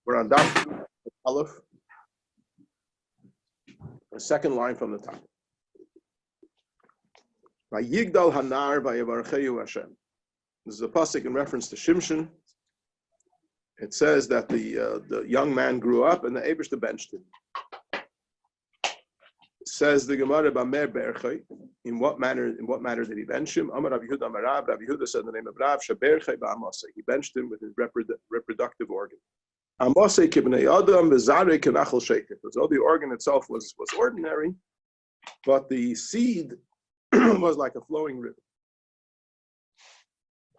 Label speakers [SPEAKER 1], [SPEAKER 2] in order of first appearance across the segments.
[SPEAKER 1] We're on Daf Aleph, the second line from the top. Vayigdal Hanar Vayevarchehu Hashem. This is a pasuk in reference to Shimshon. It says that the young man grew up and the Eibishter benched him. Says the Gemara Bamer Berchei. In what manner did he bench him? Amar Rabbi Yehuda Amar Rav. Rabbi Yehuda said in the name of Rav Shaberchei Ba'amasei. He benched him with his reproductive organ. Amasei kibnei Adam v'zarei kenachal sheker. So the organ itself was ordinary, but the seed was like a flowing river.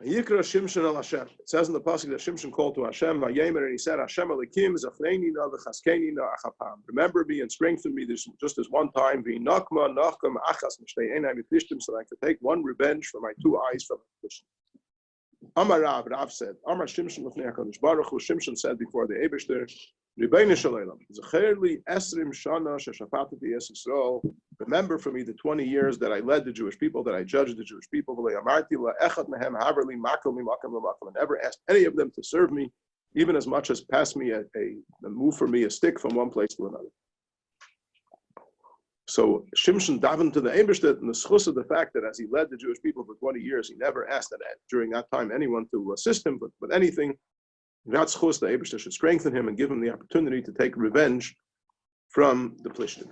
[SPEAKER 1] Yikra Shimshon al Hashem. It says in the pasuk that Shimshon called to Hashem, Vayemer, and he said, Hashem Elikim zachneni na v'chaskeni na achapam. Remember me and strengthen me just as one time. V'nakma nacham achas mishtei einai miplishtim, so that I could take one revenge for my two eyes from the Plishtim. Amar Rav said, Amar Shimshon l'fnei HaKadosh Baruch Hu. Shimshon said before the Eibishter, Ribeinu Shalom, Zecherli esrim shana sheshapatati es Yisrael. Remember for me the 20 years that I led the Jewish people, that I judged the Jewish people. And never asked any of them to serve me, even as much as pass me move for me a stick from one place to another. So Shimshon davened to the Eibishter and the schus of the fact that as he led the Jewish people for 20 years, he never asked that during that time anyone to assist him, but anything. Not schus, the Eibishter should strengthen him and give him the opportunity to take revenge from the Plishtim.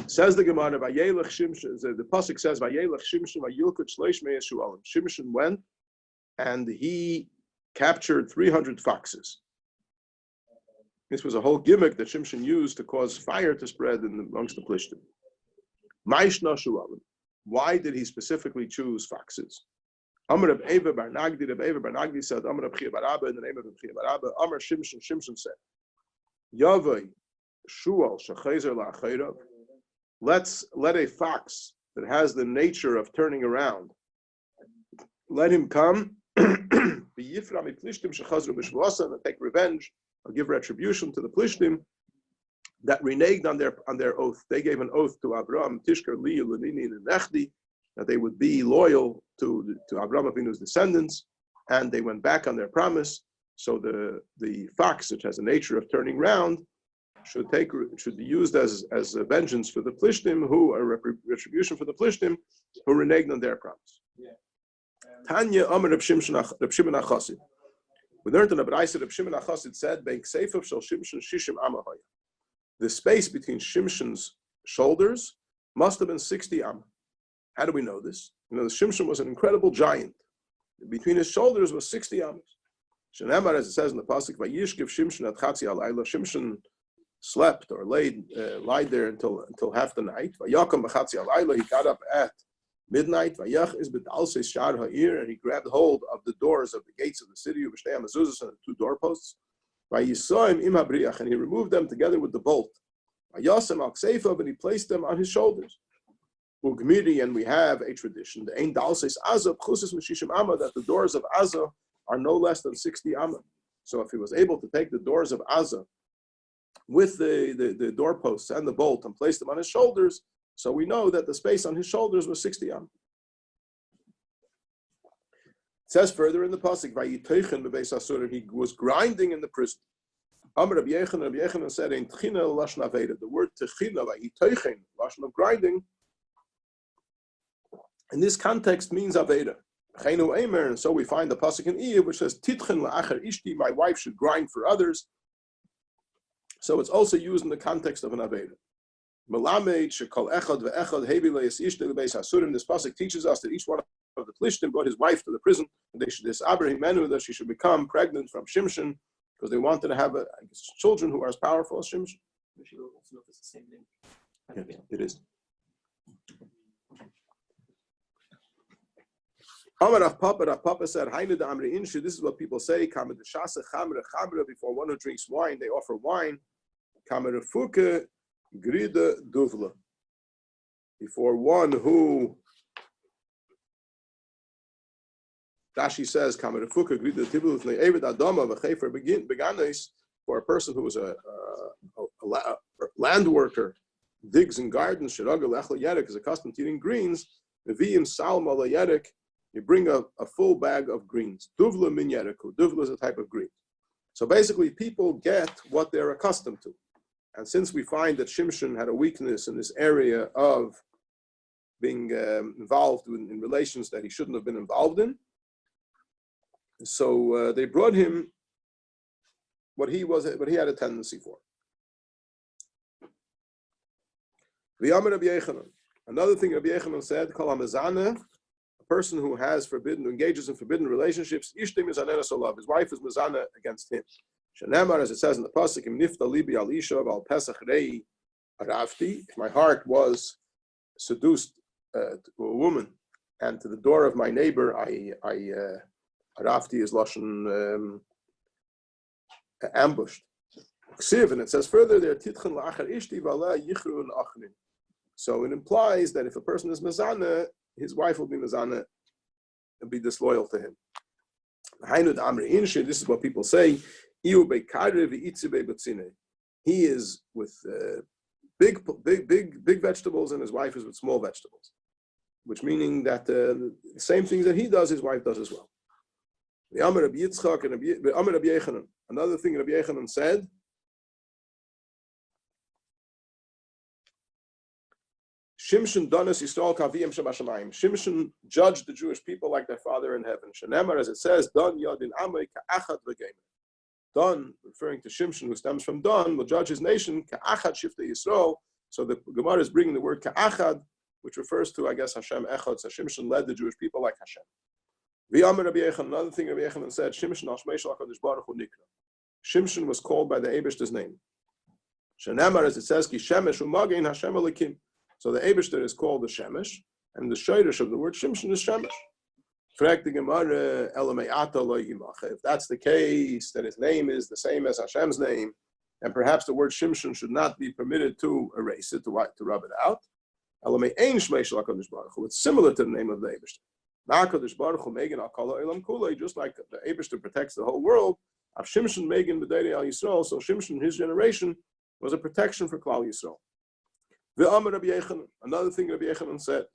[SPEAKER 1] Says the Gemara, Vayelech Shimshon, the pasuk says, Vayelech Shimshon vayilkut shleish me'es shu'alim. Shimshon went and he captured 300 foxes. This was a whole gimmick that Shimshon used to cause fire to spread amongst the Plishtim. Ma'ishna shu'alim. Why did he specifically choose foxes? Amar Reb Eva bar Nagdi, Reb Eva bar Nagdi said, Amar Reb Chia bar Abba, in the name of Reb Chia bar Abba, Amar Shimshon said, Yavai shu'al shechezer la'achayrav. Let a fox that has the nature of turning around, let him come, and take revenge, or give retribution to the Plishtim that reneged on their oath. They gave an oath to Abraham, Tishkar Li Lunini Nechdi, that they would be loyal to Abraham Avinu's descendants, and they went back on their promise. So the fox, which has a nature of turning round, should be used as a vengeance for the Plishtim, who are retribution for the Plishtim, who reneged on their promise. Tanya Amar Reb Shimon HaChassid. We learned in the Braisa Reb Shimon HaChassid said, "Be'kseifav shel Shimshon shishim amahaya." The space between Shimshon's shoulders must have been 60 amah. How do we know this? You know, the Shimshon was an incredible giant. Between his shoulders was 60 amah. Shenemar, as it says in the pasuk, "Vayishkev Shimshon at chatzi alayla." Shimshon slept or lied there until half the night. Vayakam b'chatzi alayla. He got up at midnight. Vayach is b'dalsei shar ha'ir, and he grabbed hold of the doors of the gates of the city of B'shtei Hamazuzos and the two doorposts. Vayisoim im habriach, and he removed them together with the bolt. Vayasem al kseifav, and he placed them on his shoulders. Ugmiri, and we have a tradition, the ein dalseis azah pchusis mishishim amma, that the doors of Azah are no less than 60 amma. So if he was able to take the doors of Azah with the doorposts and the bolt and place them on his shoulders, so we know that the space on his shoulders was 60 am. It says further in the pasuk, "Vayiteichen bebeis asur," he was grinding in the prison. Amar Rabbi Yechanan said, "Ein tchina lashon aveda." The word techina, vayiteichen, lashon of grinding, in this context means aveda. Chenu eimer, and so we find the pasuk in Iyov which says, "Titchen la'acher ishti," my wife should grind for others. So it's also used in the context of an aveda. Melamed shekol echad ve'echad hevi le'es ishte lebeis hasurim. This pasuk teaches us that each one of the Plishtim brought his wife to the prison, and they should disaber himenu, that she should become pregnant from Shimshon, because they wanted to have children who are as powerful as Shimshon.
[SPEAKER 2] We should also know it's the same name.
[SPEAKER 1] Yeah, it is. Amar Rav Papa said, "Hainu da amri inshu." This is what people say. Kamer d'shasa chamre. Before one who drinks wine, they offer wine. Kamer fuke grida duvla. Before one who, Rashi says, Kamer fuke grida duvla ne'evid adama v'chefer beganis, for a person who is a land worker, digs in gardens. Sheraga lechel yerek, is accustomed to eating greens. V'viyim salma leyerek. You bring a full bag of greens. Duvla min yereku. Duvla is a type of green. So basically, people get what they're accustomed to. And since we find that Shimshon had a weakness in this area of being involved in relations that he shouldn't have been involved in, so they brought him what he had a tendency for. Another thing Rabbi Yechanan said, Kol HaMezaneh, a person who engages in forbidden relationships, his wife is mezaneh against him. Shenemar, as it says in the pasuk, Im nifta libi al isha val pesach rei arafti. If my heart was seduced to a woman, and to the door of my neighbor, arafti is lashon ambushed. And it says further there, titchen la'achar ishti v'ala yichrun achrin. So it implies that if a person is mezaneh, his wife will be mezaneh and be disloyal to him. This is what people say. He is with big vegetables, and his wife is with small vegetables, which meaning that the same things that he does, his wife does as well. Another thing Rabbi Yechanan said, Shimshon donas Yisrael kaviyim shabashamayim. Shimshon judged the Jewish people like their father in heaven. Shenemar, as it says, Don yadin amay ka'achad v'geimer. Don, referring to Shimshon, who stems from Don, will judge his nation ka'achad shiftei Yisrael. So the Gemara is bringing the word ka'achad, which refers to, I guess, Hashem echad. So Shimshon led the Jewish people like Hashem. V'yamar Rabbi Yechanan. Another thing Rabbi Yechanan said, Shimshon al shmei shel HaKadosh Baruch Hu nikra. Shimshon was called by the Eibishter's name. Shenemar, as it says, ki shemesh u'magein Hashem elikim. So the Eibishter is called the Shemesh, and the Shayrish of the word Shimshon is Shemesh. If that's the case, that his name is the same as Hashem's name, and perhaps the word Shimshon should not be permitted to erase it, to rub it out. It's similar to the name of the Eibishter. Just like the Eibishter protects the whole world, Shimshon Megan B'dei Al Yisrael, so Shimshon, his generation, was a protection for Klal Yisrael. Another thing Rabbi Yechanan said,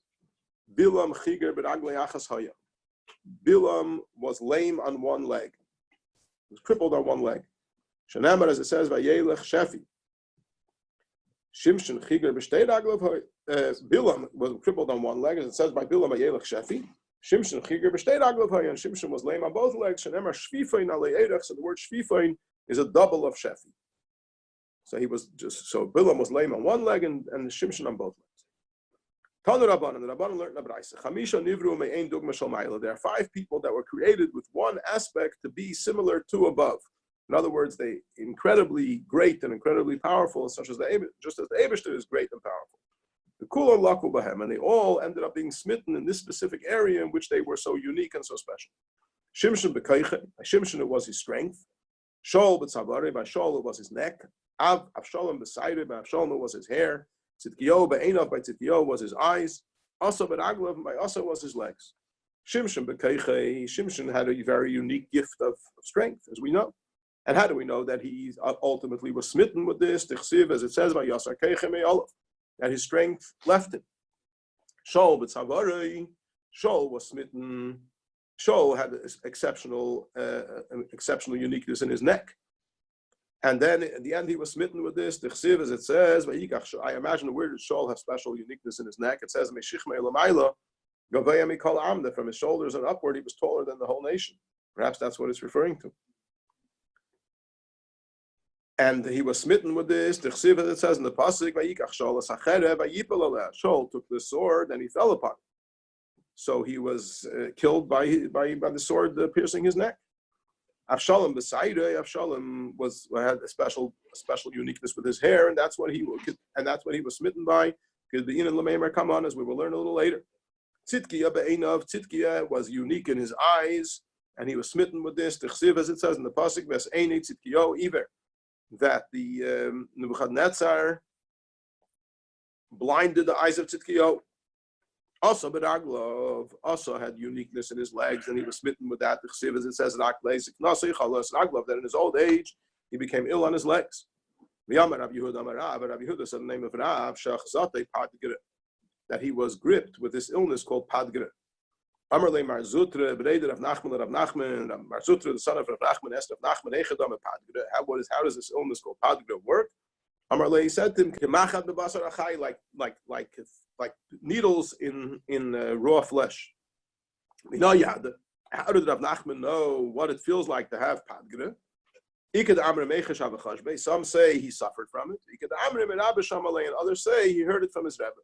[SPEAKER 1] Bilam chiger b'raglei achas haya. Bilam was lame on one leg. He was crippled on one leg. Shenamar, as it says, vayelech shefi. Shimshon chiger b'shtei raglav haya. Bilam was crippled on one leg, as it says by Bilam vayelech shefi. Shimshon chiger b'shtei raglav haya, and Shimshon was lame on both legs. Shenamar shvifein alei erech. So the word shvifein is a double of shefi. So Bilam was lame on one leg and Shimshon on both legs. Tanu Rabbanan, the Rabbanan learned in the Braisa. Chamisha nivru me'ein dugma shel ma'ila. There are 5 people that were created with one aspect to be similar to above. In other words, they incredibly great and incredibly powerful, just as the Eibishter is great and powerful. The Kulo laku b'hem, and they all ended up being smitten in this specific area in which they were so unique and so special. Shimshon b'keiche, by Shimshon it was his strength. Shaul b'tzavari, by Shaul it was his neck. Avshalom beside it, by Avshalom was his hair. Tzidkiyo be'enav, by Tzidkiyo was his eyes. Asa be'aglav, by Asa was his legs. Shimshon be'keichei, Shimshon had a very unique gift of strength, as we know. And how do we know that he ultimately was smitten with this? Tichsiv, as it says by Yasar Keichei me'olav, that his strength left him. Shaul b'tzavarei, Shaul was smitten. Shaul had exceptional uniqueness in his neck. And then at the end, he was smitten with this. The chsiv, as it says, I imagine where did Shaul have special uniqueness in his neck? It says, that from his shoulders and upward, he was taller than the whole nation. Perhaps that's what it's referring to. And he was smitten with this. The chsiv, as it says in the pasuk, Shaul took the sword and he fell upon it. So he was killed by the sword piercing his neck. Avshalom beside Avshalom had a special uniqueness with his hair, and that's what he was smitten by. Because the Inan Lamemer come on, as we will learn a little later. Tzidkiya be'enav, Tzidkiya was unique in his eyes, and he was smitten with this. T'chsiv, as it says in the pasuk, Ves Einei Tzidkiyo Iver, that the Nebuchadnezzar blinded the eyes of Tzidkiyo. Also, B'Raglov also had uniqueness in his legs, and he was smitten with that. As it says in Raglov, that in his old age, he became ill on his legs. Rabbi Yehuda said the name of Rav, that he was gripped with this illness called Padgre. Amarle Mar Zutra, Breder of Nachman, Mar Zutra, the son of Rav Nachman, asked Rav Nachman, Echadam Padgra. How does this illness called Padgra work? Amarle, he said to him, Kemachad bebasar achai, like needles in raw flesh. How did Rav Nachman know what it feels like to have Padgra? Some say he suffered from it. And others say he heard it from his Rebbe.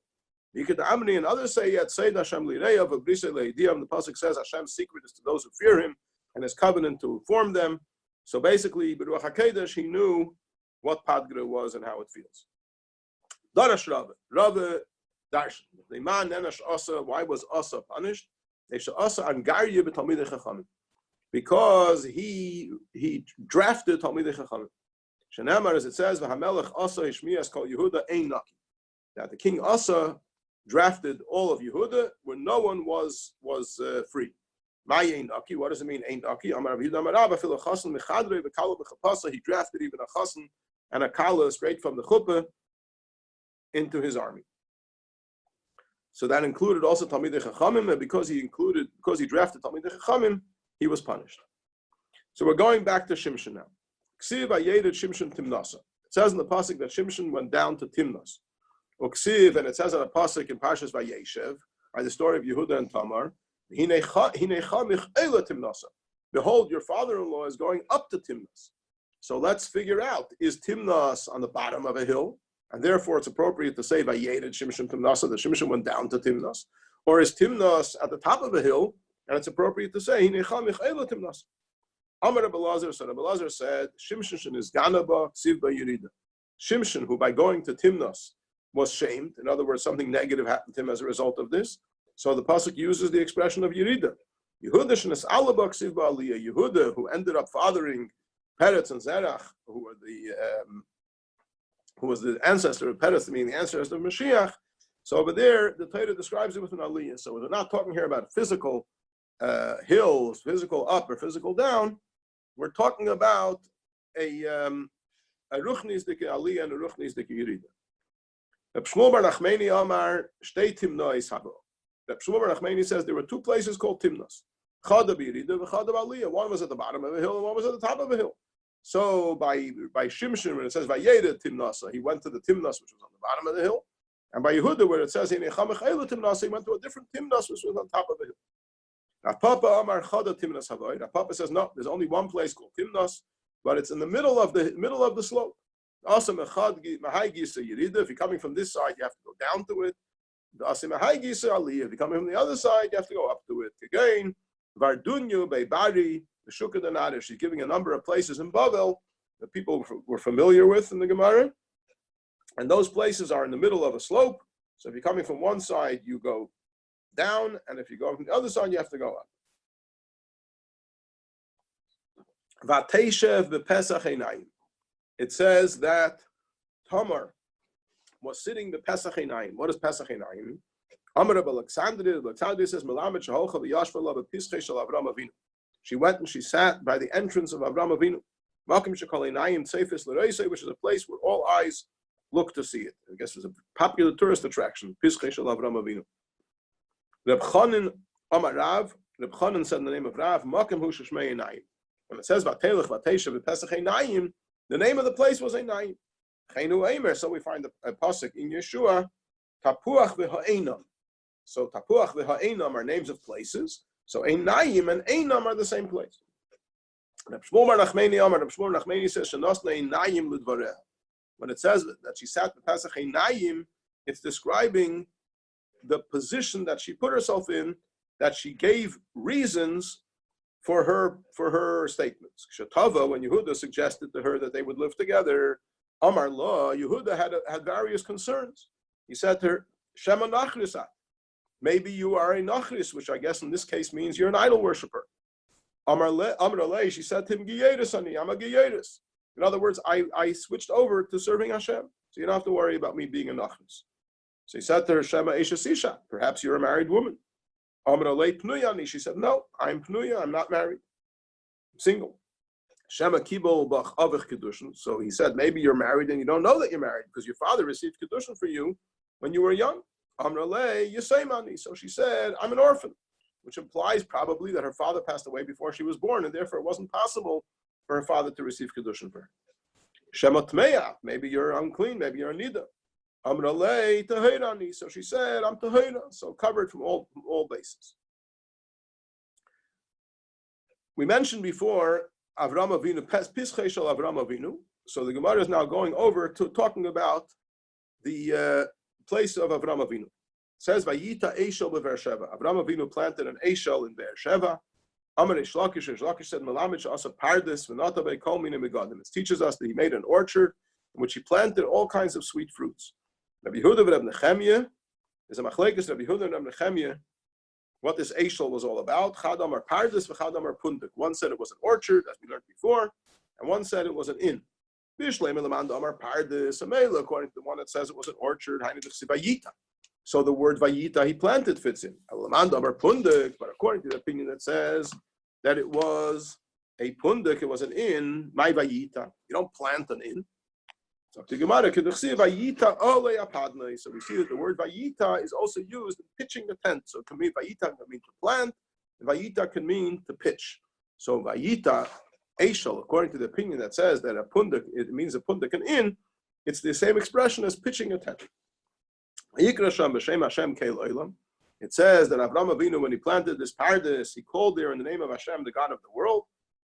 [SPEAKER 1] And others say yet say the pasuk says Hashem's secret is to those who fear Him, and His covenant to inform them. So basically, B'ruach HaKodesh, he knew what Padgra was and how it feels. Darash Rava Darshan. The man nenash Asa. Why was Asa punished? Because he drafted Talmidei Chachamim. Shenamar, as it says, "V'hamelech Asa Ishmias Kol Yehuda Ein Naki." That the king Asa drafted all of Yehuda when no one was free. My Ein Naki. What does it mean? Ein Naki. Amar Yehuda Marabba Fil Chasen Mechadrei V'Kala B'Chapasa. He drafted even a Chasen and a Kala straight from the Chuppah into his army. So that included also Talmidei Chachamim, and because he drafted Talmidei Chachamim, he was punished. So we're going back to Shimshon now. Ksiv Ayeded Shimshon Timnasa. It says in the pasuk that Shimshon went down to Timnas. Uksiv, and it says in the pasuk in Parshas Vayeshev, by the story of Yehuda and Tamar, behold, your father-in-law is going up to Timnas. So let's figure out, is Timnas on the bottom of a hill? And therefore, it's appropriate to say Vayeded Shimshon Timnasa, that Shimshon went down to Timnas. Or is Timnas at the top of a hill, and it's appropriate to say Hinei Chamichela Timnas. Amar Rabbi Elazar, so Rabbi Elazar said, Shimshon is Ganaba Ksiv Bayirida. Shimshon, who by going to Timnas was shamed, in other words, something negative happened to him as a result of this. So the pasuk uses the expression of Yerida. Yehuda shenes Alaba Ksiv Ba'aliyah. Yehuda, who ended up fathering Peretz and Zerach, who was the ancestor of Peretz, meaning the ancestor of Mashiach. So over there, the Torah describes it with an aliyah. So we're not talking here about physical hills, physical up or physical down. We're talking about a ruchnis dike aliyah and a ruchnis dike yirida. Reb Shmuel bar Nachmani Amar shtei timnos habo. Reb Shmuel bar Nachmani says there were two places called Timnos. Chada b'yirida v'chada b'aliyah. One was at the bottom of a hill and one was at the top of a hill. So by Shimshon, when it says Vayeda Timnasa, he went to the Timnas, which was on the bottom of the hill. And by Yehuda, where it says Hinei Chamichela Timnasa, he went to a different Timnas, which was on top of the hill. Rav Papa Amar Chada Timnas Havoy. Rav Papa says no, there's only one place called Timnas, but it's in the middle of the slope. Also Mechad Mahai Gisa Yerida. If you're coming from this side, you have to go down to it. Asim Mahai Gisa Aliyah. If you're coming from the other side, you have to go up to it. Again, Vardunyu Beibari. The Shukah Danada, she's giving a number of places in Bavel that people were familiar with in the Gemara. And those places are in the middle of a slope. So if you're coming from one side, you go down. And if you go from the other side, you have to go up. Vateshev b'Pesach Einayim. It says that Tamar was sitting b'Pesach Einayim. What is Pesach Einayim? Amar of Alexandria says, Melamed Sheholcha v'Yashva b'Pischei Shel Avram Avinu. She went and she sat by the entrance of Avram Avinu, which is a place where all eyes look to see it. I guess it's a popular tourist attraction. Pischei Shel Avram Avinu. Reb Chanan Amar Rav. Reb Chanan said in the name of Rav, Makom hu sheshmei Einayim. When it says Vatelech Vateshev v'Pesach Einayim, the name of the place was Einayim. Chenu Eimer. So we find a pasuk in Yeshua, Tapuach v'Ha'enam. So Tapuach v'Ha'enam are names of places. So Einayim and Einam are the same place. Reb Shmuel bar Nachmani says Shenosna Einayim L'dvareha. When it says that she sat the Pesach Einayim, it's describing the position that she put herself in, that she gave reasons for her statements. Shetava, when Yehuda suggested to her that they would live together, Amar Lo, Yehuda had various concerns. He said to her, Shema Nachrisat. Maybe you are a nachris, which I guess in this case means you're an idol worshiper. Amar Le, she said to him, Giyeris ani, I'm a Giyeris. In other words, I switched over to serving Hashem, so you don't have to worry about me being a nachris. So he said to her, Shema Esha Sisha, perhaps you're a married woman. Amar Le Pnuyani, she said, no, I'm Pnuya, I'm not married. I'm single. Shema Kibol Bach Avich Kedushin. So he said, maybe you're married and you don't know that you're married because your father received Kedushin for you when you were young. Amrale Yaseimani. So she said, I'm an orphan. which implies probably that her father passed away before she was born, and therefore it wasn't possible for her father to receive Kedushin for her. Shema Tmeya, maybe you're unclean, maybe you're a Nida. Amralei Tahirani, so she said, I'm Tahira, so covered from all bases. We mentioned before Avram Avinu, Pischei Shel Avram Avinu. So the Gemara is now going over to talking about the place of Avram Avinu. It says, Vayita Eishel be'Be'er Sheva. Avram Avinu planted an Eishel in Be'er Sheva. Amar Reish Lakish said, Melamed she'asa pardes v'nata be'kol minei megadim. It teaches us that he made an orchard in which he planted all kinds of sweet fruits. Rabbi Yehuda and Rabbi Nechemia is a machlekes. Rabbi Yehuda and Rabbi Nechemia, what this Eishel was all about. Chad Amar pardes v'chad Amar pundik. One said it was an orchard, as we learned before, and one said it was an inn. According to the one that says it was an orchard, so the word Vayita he planted fits in. But according to the opinion that says that it was a pundik, it was an inn, my Vayita. You don't plant an inn. So we see that the word Vayita is also used in pitching the tent. So it can mean Vayita can mean to plant, and Vayita can mean to pitch. So Vayita Eishel, according to the opinion that says that a pundik, it means a pundik an inn, it's the same expression as pitching a tent. It says that Avram Avinu, when he planted this paradise, he called there in the name of Hashem, the God of the world.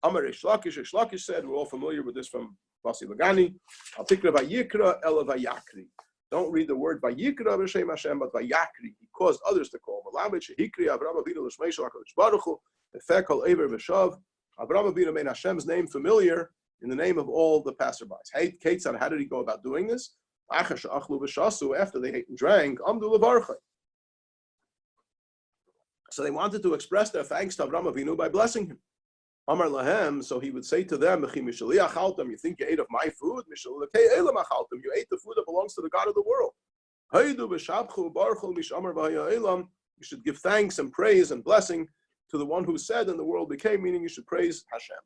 [SPEAKER 1] Amar Reish Lakish said, we're all familiar with this from Basi Lagani. Al tikra vayikra ela vayakri. Don't read the word vayikra b'shem Hashem, but vayakri. He caused others to call. Malamed shehikri Avram Avinu l'shmei shel HaKadosh Baruch Hu efekol ever v'shav. Avram Avinu made Hashem's name familiar in the name of all the passerbys. Hey, Ketzad, how did he go about doing this? After they ate and drank, so they wanted to express their thanks to Avram Avinu by blessing him. Amar lahem, so he would say to them, you think you ate of my food? You ate the food that belongs to the God of the world. You should give thanks and praise and blessing to the one who said, and the world became, meaning you should praise Hashem.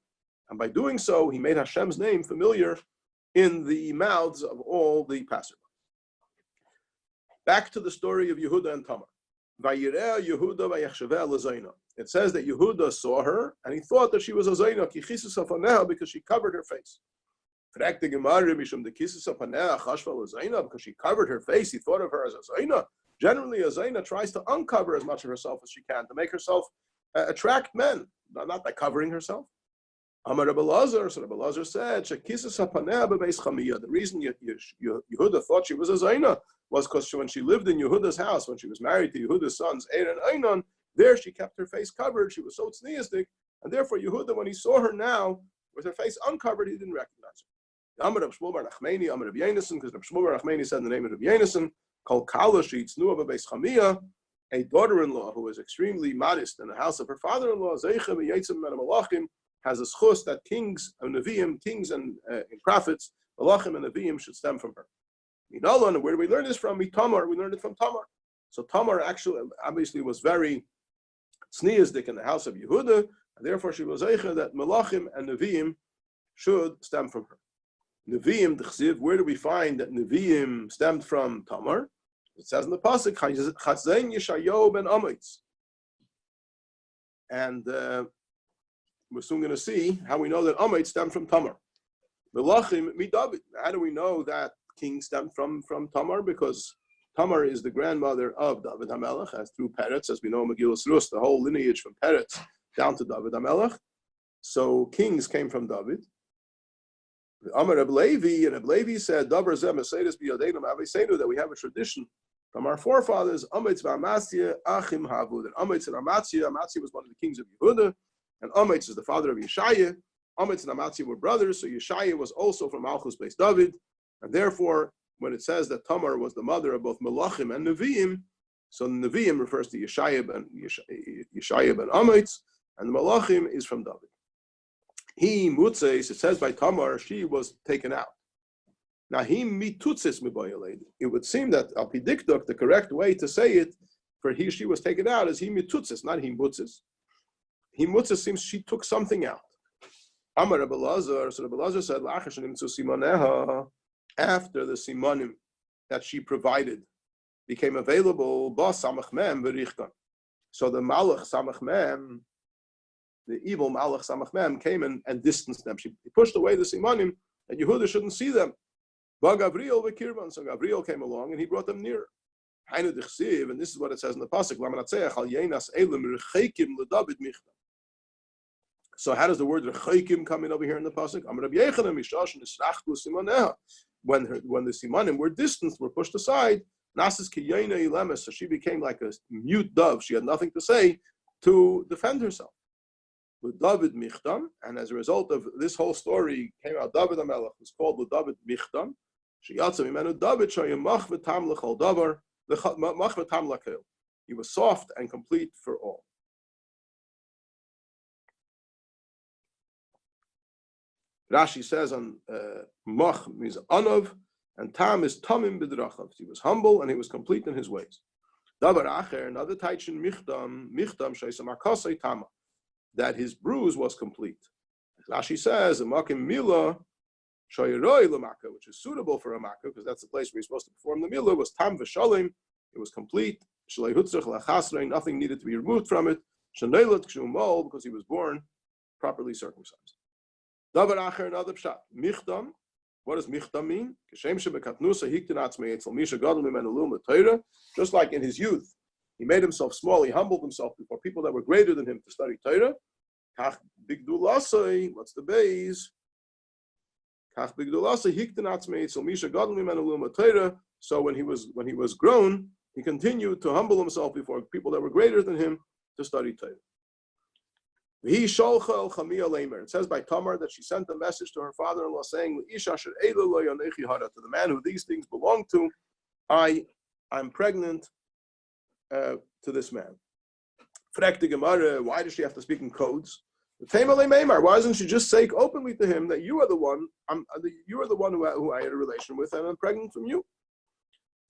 [SPEAKER 1] And by doing so, he made Hashem's name familiar in the mouths of all the passersby. Back to the story of Yehuda and Tamar. It says that Yehuda saw her, and he thought that she was a Zaina, because she covered her face. Because she covered her face, he thought of her as a Zaina. Generally, a Zaina tries to uncover as much of herself as she can to make herself attract men, not by covering herself. Amar Rabbi Lazar, so Rabbi Lazar said, the reason Yehuda thought she was a Zaina was because when she lived in Yehuda's house, when she was married to Yehuda's sons, Er and Einon, there she kept her face covered. She was so tzniistic, and therefore Yehuda, when he saw her now with her face uncovered, he didn't recognize her. Amar Reb Shmuel bar Nachmani, Amar Reb Yonasan, because Reb Shmuel bar Nachmani said in the name of Reb Yonasan, Kol Kala she'itznua b'beis Chamia, a daughter-in-law who was extremely modest in the house of her father-in-law, Zeicha v'yitzim men malachim, has a schus that kings and Nevi'im, kings and prophets, malachim and Nevi'im should stem from her. And where do we learn this from? Tamar, we learned it from Tamar. So Tamar actually, obviously, was very tzniisdik in the house of Yehuda, and therefore she was zeicha that malachim and Nevi'im should stem from her. Nevi'im, d'chsiv, where do we find that Nevi'im stemmed from Tamar? It says in the pasuk, Chatzein Yeshayahu ben Amitz. And we're soon going to see how we know that Amitz stemmed from Tamar. Melachim mi David. How do we know that king stemmed from Tamar? Because Tamar is the grandmother of David HaMelech, as through Peretz, as we know Megillas Rus, the whole lineage from Peretz down to David HaMelech. So kings came from David. Amar Reb Levi, and Reb Levi said, Davar zeh mesedes biyadeinu ma'aveseinu, that we have a tradition from our forefathers, Amitz v'Amatzia achim havu, that Amitz and Amatzia was one of the kings of Yehuda, and Amitz is the father of Yeshaya. Amitz and Amatzia were brothers, so Yeshaya was also from Malchus based David, and therefore, when it says that Tamar was the mother of both Melachim and Nevi'im, so Nevi'im refers to Yeshaya ben Amitz, and the Melachim is from David. He mutzes, it says by Tamar, she was taken out. Now he mitutzes mibayaled. It would seem that al pidikduk, the correct way to say it, for she was taken out, is he mitutzes, not he mutzes. He mutzes seems she took something out. Amar Rabbi Lazar, so Rabbi Lazar said, after the simanim that she provided became available, So the Malach Samach Mem, the evil Malach Samach Mem, came and distanced them. He pushed away the Simanim, and Yehuda shouldn't see them. But Gabriel v'kirban, so Gabriel came along and he brought them nearer. And this is what it says in the pasuk. So how does the word rechekim come in over here in the pasuk? When the simanim were distanced, were pushed aside, so she became like a mute dove. She had nothing to say to defend herself. With David Michtam, and as a result of this whole story came out David HaMelech, was called the David Michtam. He was soft and complete for all. Rashi says on Mach means Anov, and Tam is Tamim B'drachav. He was humble and he was complete in his ways. Davar Acher, another Taichin Michtam Shaisam Akasei Tama, that his bruise was complete. Rashi says, Makim Mila Shayroi Lamaka, which is suitable for a Makkah, because that's the place where he's supposed to perform the Mila, was Tam V'Shalim, it was complete. Shalei Hutzach Lachasrei, nothing needed to be removed from it. Shaneilat Kshumol, because he was born properly circumcised. Davar Acher, another Pshat. Michtam, what does Michtam mean? Just like in his youth, he made himself small, he humbled himself before people that were greater than him to study Torah. What's the base? So when he was grown, he continued to humble himself before people that were greater than him to study Torah. It says by Tamar that she sent a message to her father-in-law saying, to the man who these things belong to, I'm pregnant to this man. Why does she have to speak in codes? Why doesn't she just say openly to him that you are the one who I had a relation with, and I'm pregnant from you?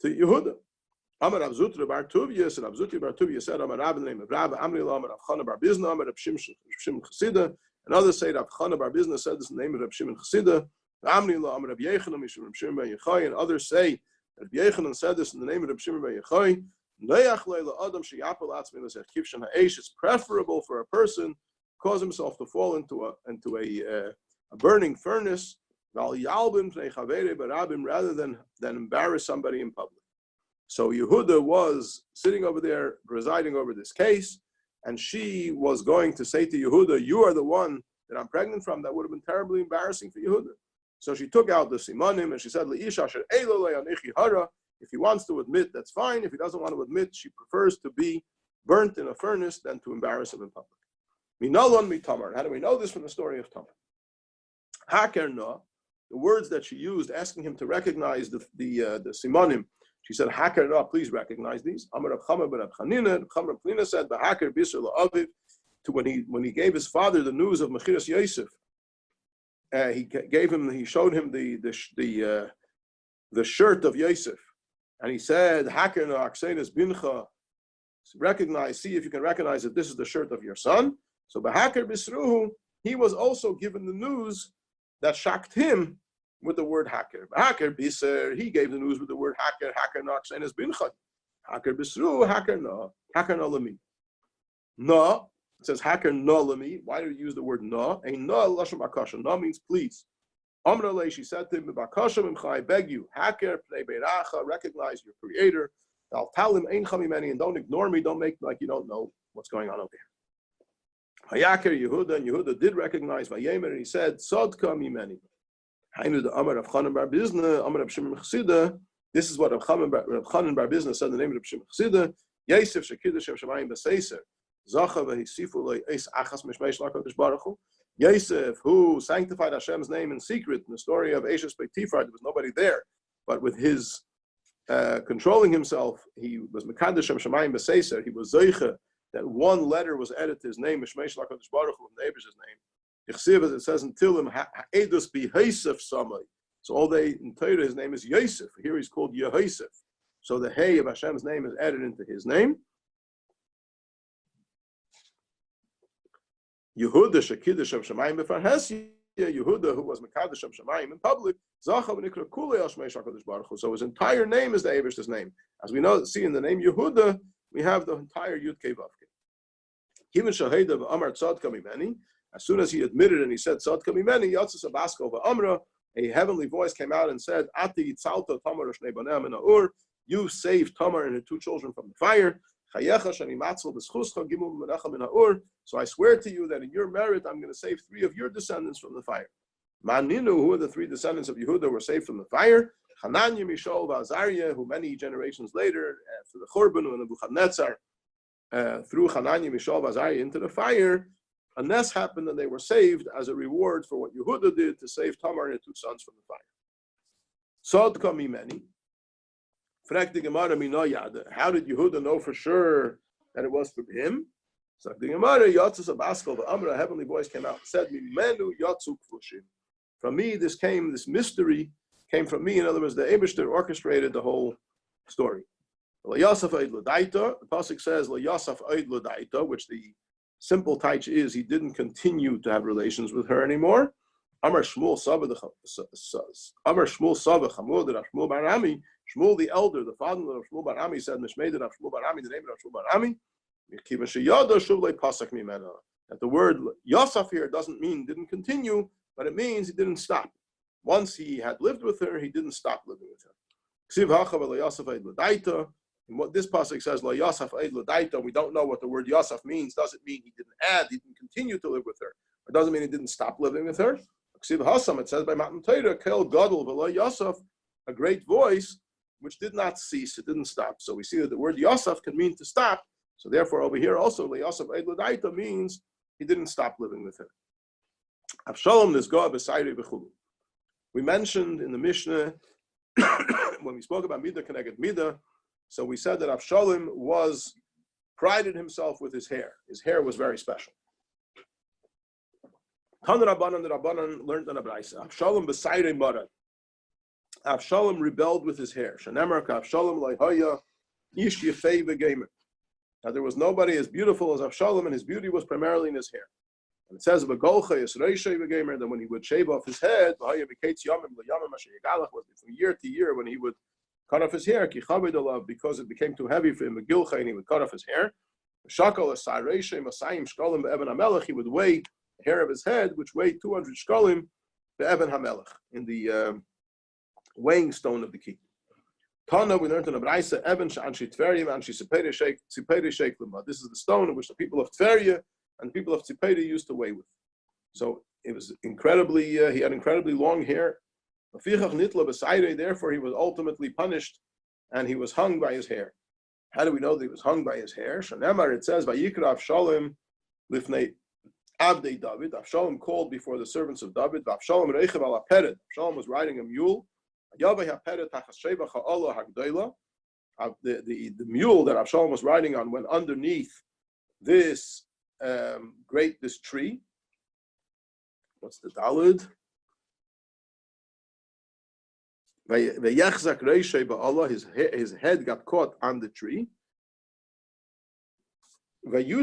[SPEAKER 1] To Yehuda. Amar Rav Zutra bar Tuvia said, Rav Zutra bar Tuvia said, Amar Rav, the name of Rav, Amri Amar Rav Chana bar Bizna, Amar Rav Shimon Chasida, and others say Rav Chana bar Bizna said this in the name of Rav Shimon Chasida, Amri Amar Rav Yechanan, Rav Shimon ben Yechai, and others say Rav Yechanan said this in the name of Rav Shimon ben Yechai, it's preferable for a person to cause himself to fall into a burning furnace rather than embarrass somebody in public. So Yehuda was sitting over there, presiding over this case, and she was going to say to Yehuda, you are the one that I'm pregnant from. That would have been terribly embarrassing for Yehuda. So she took out the simanim and she said, if he wants to admit, that's fine. If he doesn't want to admit, she prefers to be burnt in a furnace than to embarrass him in public. Minalon mi Tamar. How do we know this from the story of Tamar? Haker no, the words that she used, asking him to recognize the simanim. She said, Haker no, please recognize these. Amar Rav Chama ben Rav Chanina. Rav Chanina said, "B'Haker biser la'aviv." To when he gave his father the news of Mechiras Yosef, he showed him the shirt of Yosef, and he said, Haker no aksenes bincha. See if you can recognize that this is the shirt of your son. So B'Haker bisruhu, he was also given the news that shocked him with the word Haker. Haker biser, he gave the news with the word Haker. Haker no aksenes bincha. Haker bisruhu, Haker no lami. No, it says Haker no lami. Why do you use the word no? A no lashon bakasha. No means please. Amrale, she said to him, bakasha mimcha, I beg you, Haker pnei beiracha, recognize your creator. I'll tell him ein chamimeni, and don't ignore me. Don't make like you don't know what's going on over here. Hayaker Yehuda, and Yehuda did recognize Vayemer, and he said, Sodka mimeni. Hainu the Amar of Chanan bar Bizna, Amar of Shimon Chasida. This is what Rav Chanan bar Bizna said in the name of Shimon Chasida. Yosef shekiddush Shem Shamayim b'seiser, Zacha v'hisifu le'eis achas mishmeish l'Hakadosh Baruch Hu. Yosef, who sanctified Hashem's name in secret, in the story of Eshes Beitifar, there was nobody there, but with his controlling himself, he was Mekadosh Shem Shamayim b'seiser. He was Zeicha that one letter was added to his name, Mishmeish l'Hakadosh Baruch Hu, the neighbor's name. Yichsiv, as it says in Tilim, Ha'edus b'Yosef Samai. So all day in Torah, his name is Yosef. Here he's called Yehosef. So the Hey of Hashem's name is added into his name. Yehuda Shekiddush Shem Shamayim b'Farhesi. Yehuda, who was Mekadosh Shem Shamayim in public, Zacha v'Nikra Kulei Al Shmei Hakadosh Baruch Hu. So his entire name is the Eivish's name. As we know, see in the name Yehuda, we have the entire Yud Kei Vav Kei. Even Shaheda Amar Tzadka Mimeni, as soon as he admitted and he said Tzadka Mimeni, Yatzis Abasko Amra, a heavenly voice came out and said, Ati Tzalta Tamar Shnei Banem and Ur, you saved Tamar and her 2 children from the fire. So I swear to you that in your merit I'm going to save 3 of your descendants from the fire. Maninu, who are the 3 descendants of Yehuda were saved from the fire? Hananya, Mishael, Azariah, who many generations later, after the Churban and the Nebuchadnezzar, threw Hananya, Mishael, Azariah into the fire, a nest happened and they were saved as a reward for what Yehuda did to save Tamar and her 2 sons from the fire. Sodka mimeni. How did Yehuda know for sure that it was from him? So the Gemara, Yatzis Abaskal, the Amra, a heavenly voice came out and said, Mimenu Yatzu Kfushim. From me, this mystery came from me. In other words, the Eibishter orchestrated the whole story. The Pasuk says, which the simple taich is, he didn't continue to have relations with her anymore. Amar Shmuel Sava Chamud Shmuel Barami. Shmuel the elder, the father of Shmuel Barami, said, Nishmeidet of Shmuel Barami, the name of Shmuel Barami, that the word Yosef here doesn't mean didn't continue, but it means he didn't stop. Once he had lived with her, he didn't stop living with her. And what this pasuk says, we don't know what the word Yosef means. Does it mean he didn't add, he didn't continue to live with her? It doesn't mean he didn't stop living with her. It says by Matan Torah, Kel Gadol v'lo Yosef, a great voice, which did not cease, it didn't stop. So we see that the word Yosef can mean to stop. So therefore over here also, Yosef Eid L'daita means he didn't stop living with her. Avshalom Nizga B'Sayrei B'Chulu. We mentioned in the Mishnah, when we spoke about Midah Keneged Midah, so we said that Avshalom prided himself with his hair. His hair was very special. Tan Rabbanan, the Rabbanan learned on a Braisa. Avshalom B'Sayrei Marad. Avshalom rebelled with his hair. Shanemar Avshalom Leihaya Ish Yefei V'Gamer. Now there was nobody as beautiful as Avshalom, and his beauty was primarily in his hair. And it says V'Golcha Yisreishei V'Gamer, that when he would shave off his head, V'Haya V'Kates Yamim L'Yamim Asher Yigalach, was from year to year when he would cut off his hair, Ki Chaved Alav, because it became too heavy for him, V'Gilcha, and he would cut off his hair. Shakal Asareishei Masayim Shkolim Be'Evan HaMelech, he would weigh the hair of his head, which weighed 200 Shkolim Be'Evan HaMelech, in the weighing stone of the key. Tana, we learned in the Braisa, Evan Sha'anshi Tveria, Anshi Tziperi Sheikh Lima. This is the stone in which the people of Tveria and the people of Tziperi used to weigh with. So it was incredibly, he had incredibly long hair. Therefore, he was ultimately punished and he was hung by his hair. How do we know that he was hung by his hair? Shanemar, it says, Vayikra Avshalom Lifnei Avdei David. Avshalom called before the servants of David. Avshalom Reichev ala Pered. Avshalom was riding a mule. The mule that Avshalom was riding on went underneath this this tree. What's the Dalid? His head got caught on the tree. He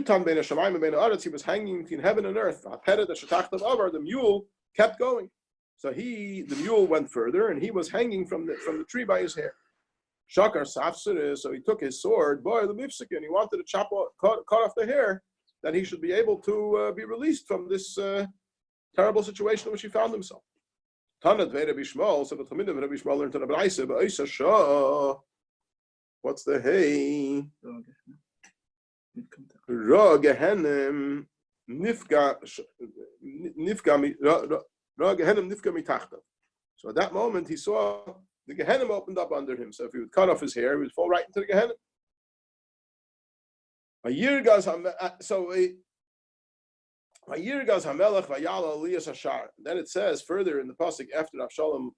[SPEAKER 1] was hanging between heaven and earth. The mule kept going. So the mule went further, and he was hanging from the tree by his hair. Shakar Safsir, so he took his sword, and he wanted to cut off the hair, that he should be able to be released from this terrible situation in which he found himself. Tanat Rabbi Shmuel, so the Talmid of Rabbi Shmuel learned to the Braisa, Ba'isa Shah. What's the hay? Ra Gehenim Nifka mitachta. So at that moment he saw the Gehenim opened up under him. So if he would cut off his hair, he would fall right into the Gehenim. Then it says further in the pasuk after Avshalom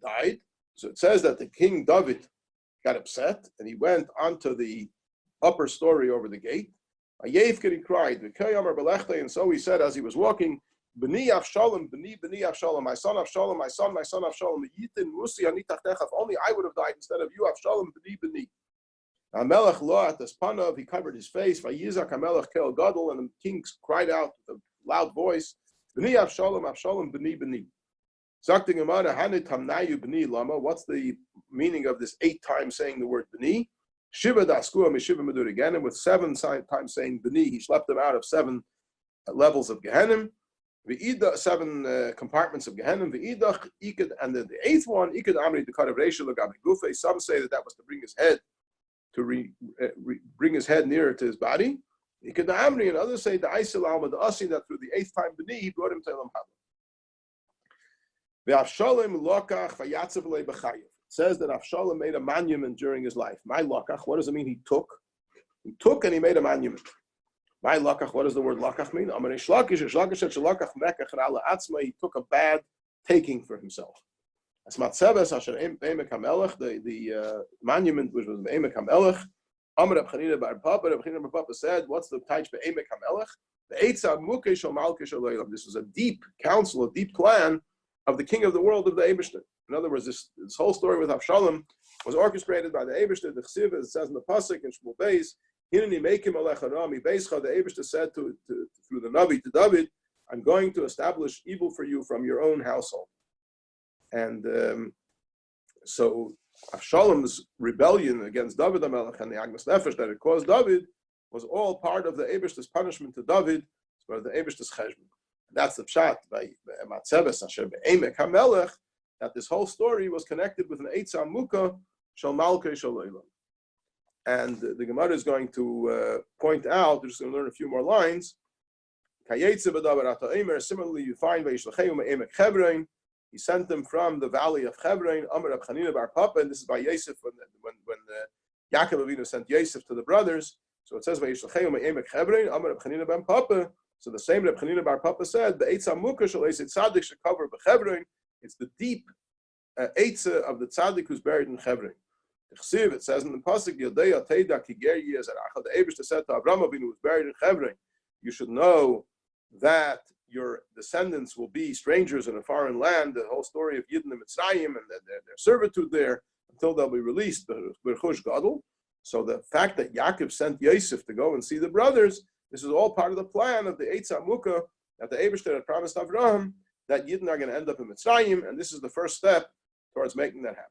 [SPEAKER 1] died. So it says that the king David got upset and he went onto the upper story over the gate. He cried, and so he said as he was walking, B'ni Avshalom, B'ni Avshalom, my son Avshalom, my son Avshalom, if only I would have died instead of you, Avshalom, B'ni. Hamelech lo at Espanav, he covered his face, Vayizak Hamelech Kel Gadol, and the king cried out with a loud voice, B'ni Avshalom, Avshalom, B'ni. Zakti Gemara, Hanit Hamnayu B'ni Lama, what's the meaning of this 8 times saying the word B'ni? Shiva daskua mishiva medur Gehenim, with 7 times saying b'ni, he schlepped them out of 7 levels of Gehenim. V'ida, 7 compartments of Gehenim. V'idach ikad, and then the 8th one, ikad amri the of Reisha l'gabe gufe. Some say that was to bring his head bring his head nearer to his body. Ikad amri, and others say the Aisel alma the asi, that through the 8th time b'ni he brought him to Elam Haba. V'Avshalom lokach v'yatzav lei b'chayev. It says that Avshalom made a monument during his life. My lokach, what does it mean? He took and he made a monument. My lakach, what does the word lakach mean? He took a bad taking for himself. The monument which was Emek HaMelech. Amar Reb Chanina bar Papa. Reb Chanina bar Papa said, what's the taich for Emek HaMelech? The Eitzah Mukesh Malkesh Aloylam. This was a deep counsel, a deep plan of the king of the world, of the Eibishter. In other words, this whole story with Avshalom was orchestrated by the Eibishter, the Chsiv, as it says in the Pasuk in Shmuel Beis. Hineni Mekim Alech Harami Beischa. The Eibishter said through the Navi to David, I'm going to establish evil for you from your own household. And so Avshalom's rebellion against David HaMelech and the Agmas Nefesh that it caused David was all part of the Eibishter's punishment to David, part of the Eibishter's cheshbon. That's the pshat by Matzeves Asher Be'emek HaMelech, that this whole story was connected with an Eitzah Muka Shal Malkei Shal Olam. And the Gemara is going to point out, we're just going to learn a few more lines. Similarly, you find he sent them from the valley of Hebron. Amar Reb Chanina bar Papa, and this is by Yosef when Yaakov Avinu sent Yosef to the brothers. So it says by Hebron, Amar Reb Chanina bar Papa. So the same Reb Chanina bar Papa said, the Eitzah Muka shel Eitzah Tzaddik should cover Hebron. It's the deep Eitzah of the Tzaddik who's buried in Hebron. It says in the pasuk, Yodei Ateidah Kiger Yezerach. The Eibishter said to Avraham Avinu, who was buried in Hebron, you should know that your descendants will be strangers in a foreign land. The whole story of Yidden and Mitzrayim and their servitude there until they'll be released. B'Chush Gadol. So the fact that Yaakov sent Yosef to go and see the brothers, this is all part of the plan of the Eitzah Muka that the Eibishter had promised Avraham, that Yidden are going to end up in Mitzrayim, and this is the first step towards making that happen.